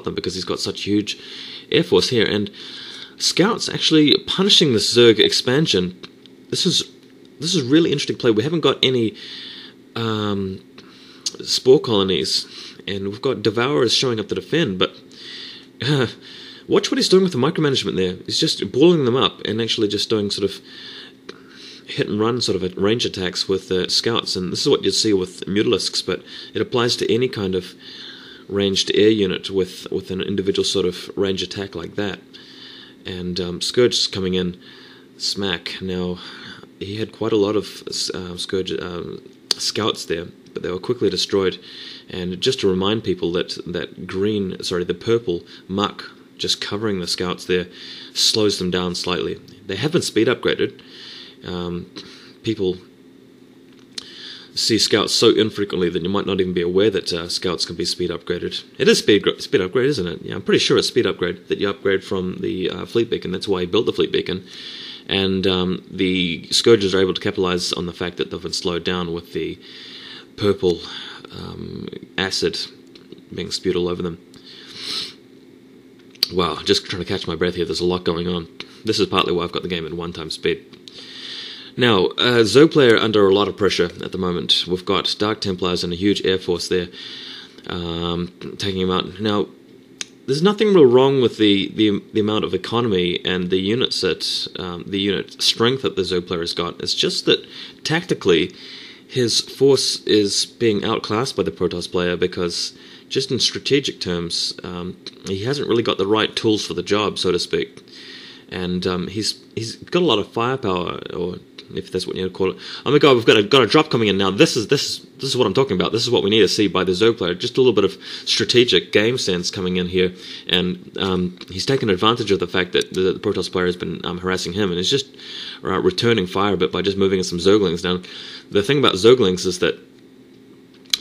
them because he's got such huge air force here. And Scouts actually punishing this Zerg expansion. This is really interesting play. We haven't got any spore colonies, and we've got Devourers showing up to defend, but watch what he's doing with the micromanagement there. He's just boiling them up and actually just doing sort of hit and run sort of range attacks with Scouts, and this is what you'd see with Mutalisks, but it applies to any kind of ranged air unit with an individual sort of range attack like that. And Scourge is coming in smack. Now, he had quite a lot of Scourge Scouts there, but they were quickly destroyed. And just to remind people that the purple muck just covering the Scouts there slows them down slightly. They have been speed upgraded. People see Scouts so infrequently that you might not even be aware that Scouts can be speed upgraded. It is speed upgrade, isn't it? Yeah, I'm pretty sure it's speed upgrade that you upgrade from the fleet beacon. That's why you built the fleet beacon. And the Scourges are able to capitalize on the fact that they've been slowed down with the purple acid being spewed all over them. Wow, just trying to catch my breath here. There's a lot going on. This is partly why I've got the game at 1x speed. Now, Zerg player under a lot of pressure at the moment. We've got Dark Templars and a huge air force there taking him out. Now, there's nothing real wrong with the amount of economy and the units that the unit strength that the Zerg player has got. It's just that tactically, his force is being outclassed by the Protoss player because, just in strategic terms, he hasn't really got the right tools for the job, so to speak. And he's got a lot of firepower, or if that's what you call it. Oh my god, we've got a drop coming in now. This is what I'm talking about. This is what we need to see by the Zerg player. Just a little bit of strategic game sense coming in here, and he's taken advantage of the fact that the Protoss player has been harassing him, and he's just returning fire a bit by just moving in some Zerglings down. The thing about Zerglings is that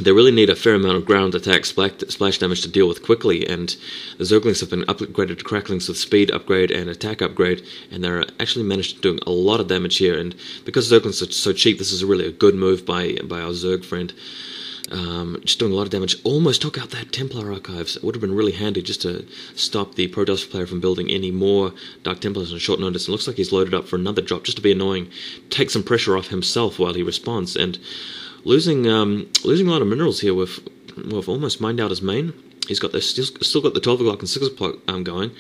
they really need a fair amount of ground attack splash damage to deal with quickly, and the Zerglings have been upgraded to Cracklings with speed upgrade and attack upgrade, and they're actually managed to do a lot of damage here. And because Zerglings are so cheap, this is really a good move by our Zerg friend. Just doing a lot of damage. Almost took out that Templar Archives. It would have been really handy just to stop the Protoss player from building any more Dark Templars on short notice. It looks like he's loaded up for another drop just to be annoying, take some pressure off himself while he responds, and losing a lot of minerals here. We've almost mined out his main. He's got still got the 12 o'clock and 6 o'clock going,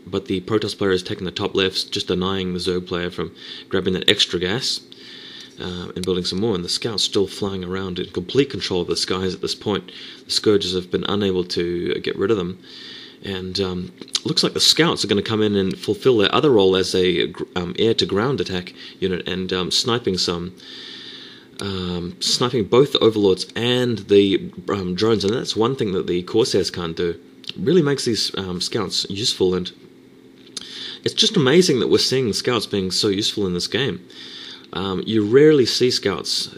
but the Protoss player has taken the top lefts, just denying the Zerg player from grabbing that extra gas and building some more. And the Scouts still flying around in complete control of the skies at this point. The Scourges have been unable to get rid of them, and looks like the Scouts are going to come in and fulfill their other role as a air-to-ground attack unit, and sniping both the Overlords and the drones, and that's one thing that the Corsairs can't do. Really makes these Scouts useful, and it's just amazing that we're seeing Scouts being so useful in this game. You rarely see Scouts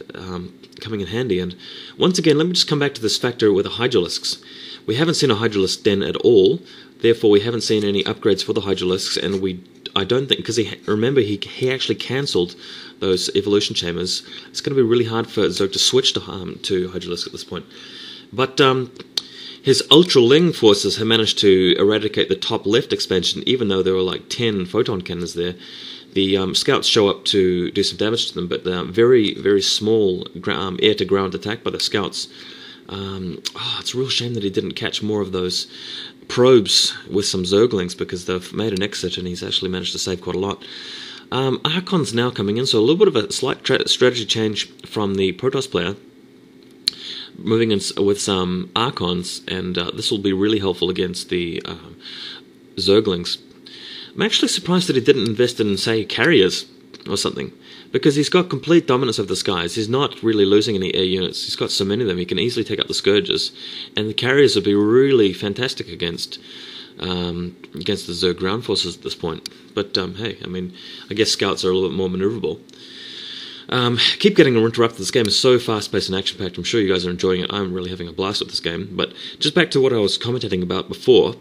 coming in handy, and once again, let me just come back to this factor with the Hydralisks. We haven't seen a Hydralisk den at all, therefore we haven't seen any upgrades for the Hydralisks, and I don't think, because remember he actually cancelled those evolution chambers. It's going to be really hard for Zerg to switch to Hydralisk at this point. But his Ultraling forces have managed to eradicate the top left expansion, even though there were like 10 photon cannons there. The Scouts show up to do some damage to them, but very, very small air-to-ground attack by the Scouts. It's a real shame that he didn't catch more of those probes with some Zerglings, because they've made an exit and he's actually managed to save quite a lot. Archon's now coming in, so a little bit of a slight strategy change from the Protoss player, moving in with some Archons, and this will be really helpful against the Zerglings. I'm actually surprised that he didn't invest in, say, carriers or something, because he's got complete dominance of the skies. He's not really losing any air units. He's got so many of them, he can easily take out the Scourges, and the carriers would be really fantastic against the Zerg ground forces at this point. But hey, I mean, I guess Scouts are a little bit more maneuverable. Keep getting interrupted. This game is so fast-paced and action-packed. I'm sure you guys are enjoying it. I'm really having a blast with this game. But just back to what I was commentating about before,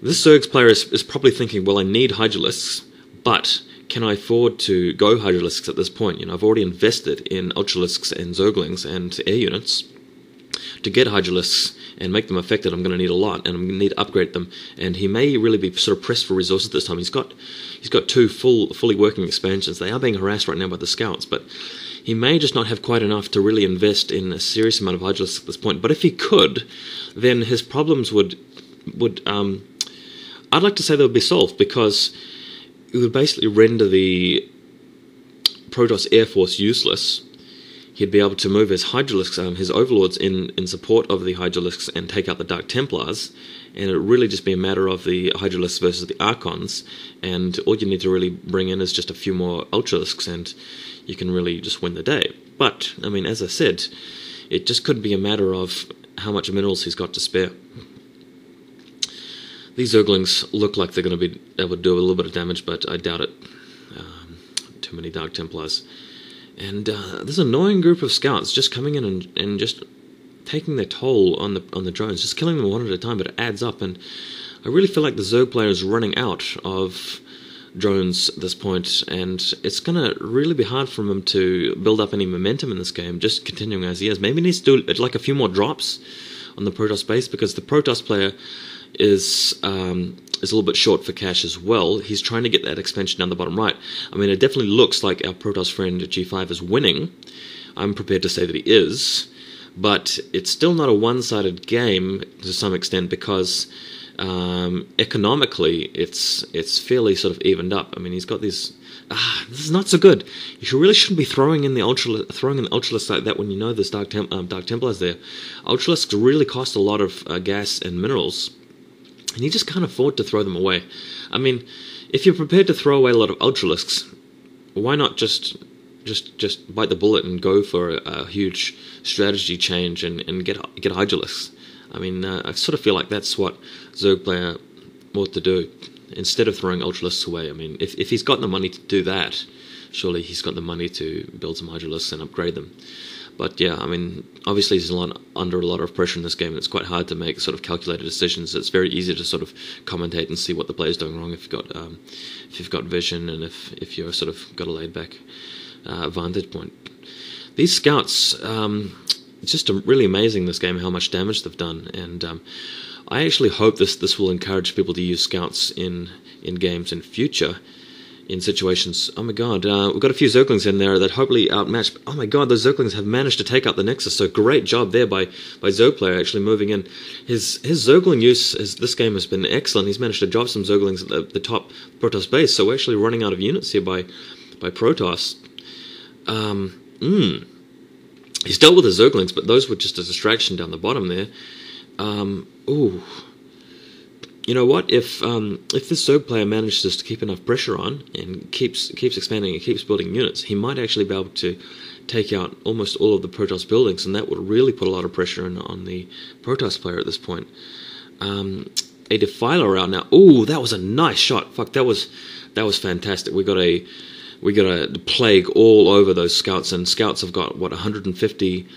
this Zerg's player is probably thinking, well, I need Hydralisks, but can I afford to go Hydralisks at this point? You know, I've already invested in Ultralisks and Zerglings and air units to get Hydralisks and make them effective, I'm going to need a lot, and I'm going to need to upgrade them. And he may really be sort of pressed for resources this time. He's got 2 fully working expansions. They are being harassed right now by the scouts, but he may just not have quite enough to really invest in a serious amount of Hydralisks at this point. But if he could, then his problems would I'd like to say they would be solved, because it would basically render the Protoss Air Force useless. He'd be able to move his Hydralisks, his overlords, in support of the Hydralisks and take out the Dark Templars, and it would really just be a matter of the Hydralisks versus the Archons, and all you need to really bring in is just a few more Ultralisks, and you can really just win the day. But, I mean, as I said, it just could be a matter of how much minerals he's got to spare. These Zerglings look like they're going to be able to do a little bit of damage, but I doubt it. Too many Dark Templars. And this annoying group of scouts just coming in and just taking their toll on the drones, just killing them one at a time, but it adds up. And I really feel like the Zerg player is running out of drones at this point, and it's going to really be hard for him to build up any momentum in this game, just continuing as he is. Maybe he needs to do like a few more drops on the Protoss base, because the Protoss player is a little bit short for cash as well. He's trying to get that expansion down the bottom right. I mean, it definitely looks like our Protoss friend G5 is winning. I'm prepared to say that he is, but it's still not a one-sided game to some extent, because economically it's fairly sort of evened up. I mean, he's got these. This is not so good. You really shouldn't be throwing in the Ultralisks like that when you know there's Dark Templars there. Ultralisks really cost a lot of gas and minerals, and you just can't afford to throw them away. I mean, if you're prepared to throw away a lot of Ultralisks, why not just bite the bullet and go for a huge strategy change and get Hydralisks? I mean, I sort of feel like that's what Zerg player ought to do, instead of throwing Ultralisks away. I mean, if he's got the money to do that, surely he's got the money to build some Hydralisks and upgrade them. But yeah, I mean, obviously he's under a lot of pressure in this game, and it's quite hard to make sort of calculated decisions. It's very easy to sort of commentate and see what the player's doing wrong if you've got vision, and if you're sort of got a laid back vantage point. These scouts, it's just really amazing this game how much damage they've done, and I actually hope this will encourage people to use scouts in games in future, in situations. Oh my god, we've got a few Zerglings in there that hopefully outmatch. Oh my god, those Zerglings have managed to take out the Nexus, so great job there by Zerg player actually moving in. His Zergling use this game has been excellent. He's managed to drop some Zerglings at the top Protoss base, so we're actually running out of units here by Protoss. He's dealt with the Zerglings, but those were just a distraction down the bottom there. Ooh. You know what? If this Zerg player manages to keep enough pressure on and keeps expanding and keeps building units, he might actually be able to take out almost all of the Protoss buildings, and that would really put a lot of pressure on the Protoss player at this point. A Defiler out now. Ooh, that was a nice shot. Fuck, that was fantastic. We got a plague all over those scouts, and scouts have got 150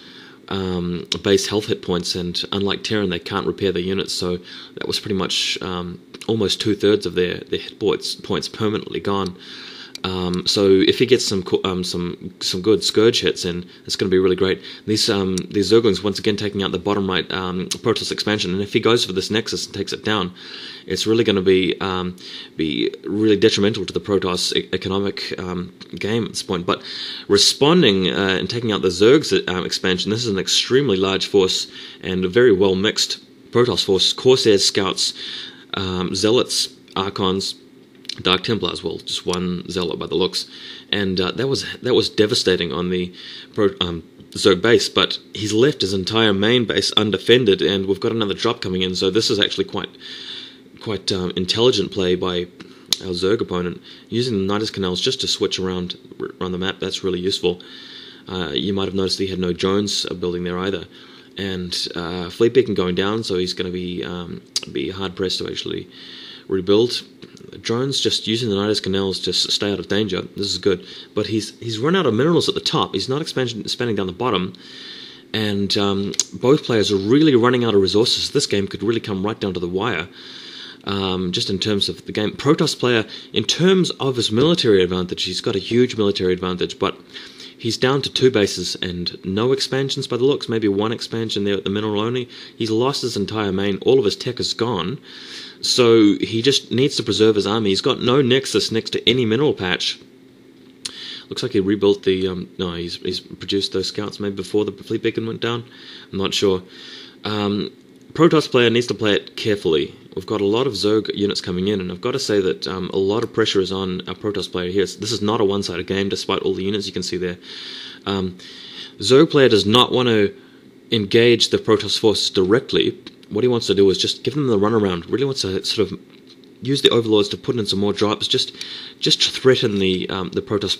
base health hit points, and unlike Terran, they can't repair their units, so that was pretty much almost 2/3 of their hit points permanently gone. So if he gets some good Scourge hits in, it's going to be really great. These Zerglings once again taking out the bottom right Protoss expansion, and if he goes for this Nexus and takes it down, it's really going to be really detrimental to the Protoss economic game at this point. But responding and taking out the Zerg's expansion, this is an extremely large force and a very well mixed Protoss force: Corsairs, Scouts, Zealots, Archons, Dark Templars. Well, just one Zealot by the looks, and that was devastating on the Zerg base. But he's left his entire main base undefended, and we've got another drop coming in. So this is actually quite intelligent play by our Zerg opponent, using the Nidus Canals just to switch around the map. That's really useful. You might have noticed he had no drones building there either, and fleet beacon going down, so he's going to be hard pressed to actually rebuild. Drones just using the Nidus Canals to stay out of danger. This is good, but he's run out of minerals at the top. He's not expanding down the bottom, and both players are really running out of resources. This game could really come right down to the wire. Just in terms of the game, Protoss player, in terms of his military advantage, he's got a huge military advantage, but He's down to 2 bases and no expansions by the looks, maybe 1 expansion there at the mineral only. He's lost his entire main, all of his tech is gone, so he just needs to preserve his army. He's got no nexus next to any mineral patch. Looks like he rebuilt the, no, he's produced those scouts maybe before the fleet beacon went down. I'm not sure. Protoss player needs to play it carefully. We've got a lot of Zerg units coming in, and I've got to say that a lot of pressure is on our Protoss player here. This is not a one-sided game, despite all the units you can see there. Zerg player does not want to engage the Protoss forces directly. What he wants to do is just give them the runaround. Really wants to sort of use the overlords to put in some more drops, just threaten the Protoss